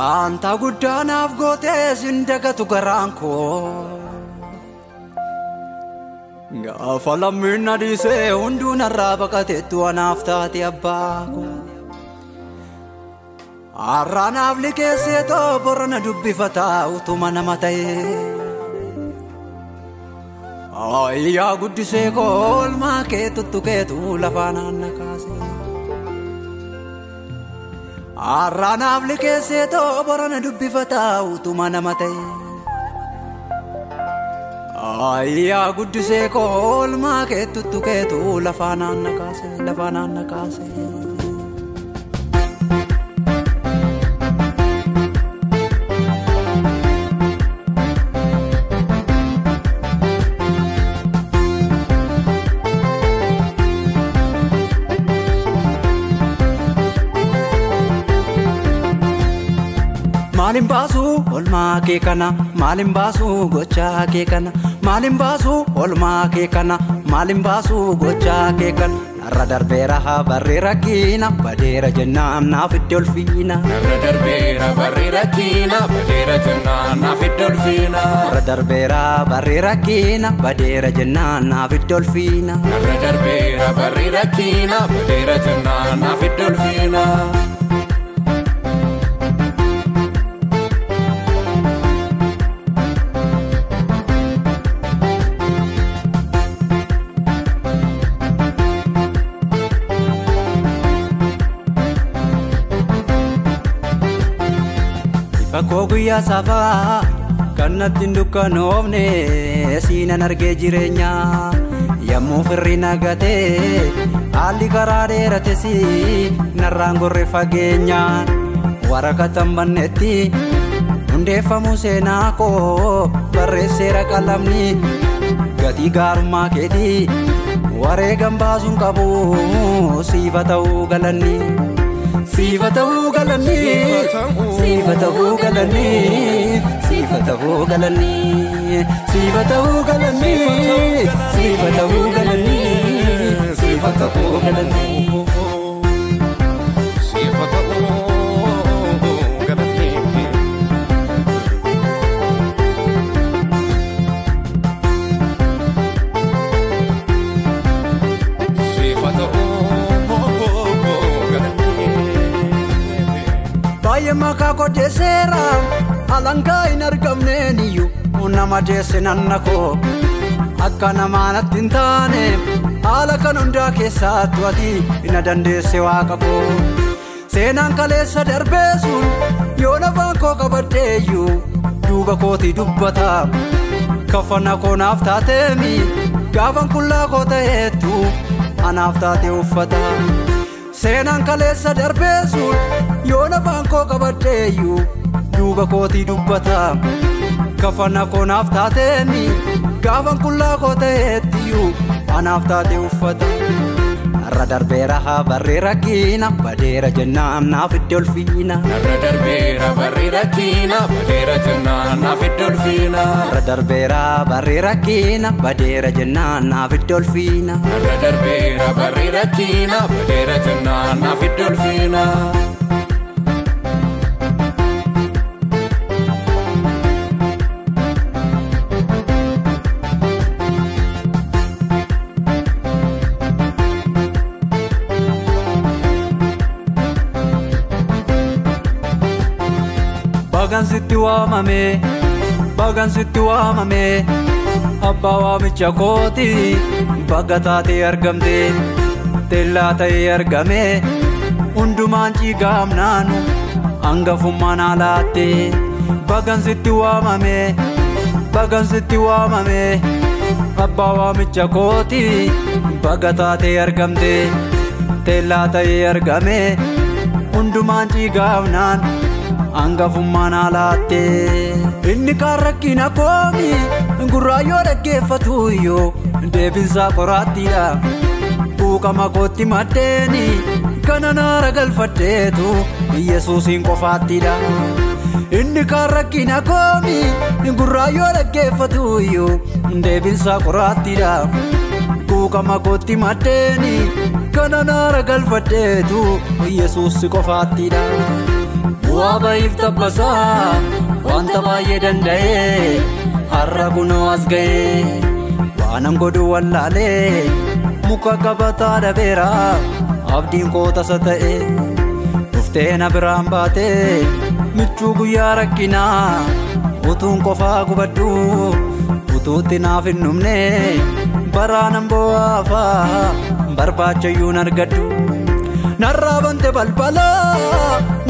Wanta guddanaaf goote sindagatu garanko Gaafa lammiin adiisee hunduun irraa baqateettu anaaf taate abbaako Arraanaaf liqeessee too borana dubbifataa utuma nama ta'ee Ayyaa guddisee koolmaa kee tuttukeetu lafaa naanna kaasee Arraanaaf liqeessee too borana dubbifataa utuma nama ta'ee Ayyaa guddisee koolmaa kee tuttukeetu lafaa naanna kaasee Malin basu olma ke kana malin basu gocha ke kana malin basu olma ke kana malin basu gocha ke kana narra darbera barrera kina badera jannam na fidolfina narra darbera barrera kina badera jannam na fidolfina narra darbera barrera kina badera jannam na fidolfina narra darbera barrera kina badera jannam na fidolfina Koguya safa kannatin dukkaanoofne siinan argee jireenya yemmuu firri nagate haalli karaa dheerate si narraan gorre fageenyaan waraqatan bannetti hundeeffamuu seenaa koo barreesseera qalamni gatii gaarummaa keetii wareegan baasuun qabu siifa ta'uu galanni Sifa ta'uu galanni Sifa ta'uu galanni Sifa ta'uu galanni Sifa ta'uu galanni Sifa ta'uu galanni Sifa ta'uu galanni Sifa ta'uu galanni Sifa ta'uu Maka kodesera alanga inargamne niyu nama desenanna ko akka nama tintane ala kanunda keessattu ati ina dandeesse waaqa ko seenan kaleessa darbeesu yoona banko qabaddeeyyu duuba kooti dubbata kafana ko naaf taatemi gaafan kullaa ko ta'eettu anaaf taate uffata Seenan kaleessa darbeesu yoona banko qabaddeeyyu duuba kooti dubbata kafana ko naaf taatemi gaafan kullaa ko ta'eettiyu anaaf taate uffata narra darbera barrera kina badera jannam naaf idolfina narra darbera barrera kina badera jannam naaf idolfina narra darbera barrera kina badera jannam naaf idolfina narra darbera barrera kina badera jannam naaf idolfina Bagan sitti waamame abbaa waamicha kooti baga taatee argamte teellaa ta'ee argame hundumaan ciigaamnaanu hangafummaan alaatte bagan sitti waamame abbaa waamicha kooti baga taatee argamte teellaa ta'ee argame hundumaan ciigaamnaan Angafummaan alaatte inni kaarrakkina koomi gurraayyoo dhaggeeffatuyyoo deebinsaa qoraattiidha buuqama kootti maddeeni kana naara galfaddeetu Yesuusiin qofaattiidha inni kaarrakkina koomi gurraayyoo dhaggeeffatuyyoo deebinsaa qoraattiidha buuqama kootti maddeeni kana naara galfaddeetu Yesuusi qofaattiidha bu'aa bahiif tabbasaa wanta baay'ee danda'ee har'a kunoo as ga'ee waanan godhu wallaalee muka qabataa dhabeera abdiin koo tasa ta'e dhuftee na biraan baatee michuu guyyaa rakkinaa utuun qofaa gubadhu utuutti naaf hin dhumne baraanan bo'aafaa barbaachayyuun argadhu narraa bante balbala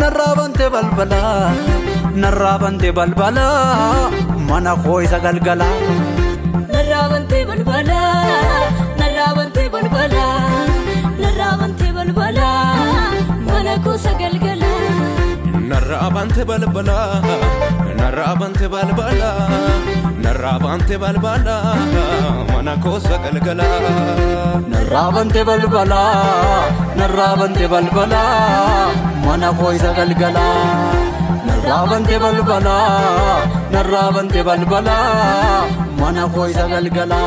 narraa bante balbala narraa bante balbala mana koo isa galgala narraa bante balbala narraa bante balbala narraa bante balbala mana koo isa galgala narraa bante balbala narraa bante balbala narraa bante balbala mana koo isa galgala narraa bante balbala narraa bante balbala mana koo isa galgala narraa bante balbala narraa bante balbala mana koo isa galgala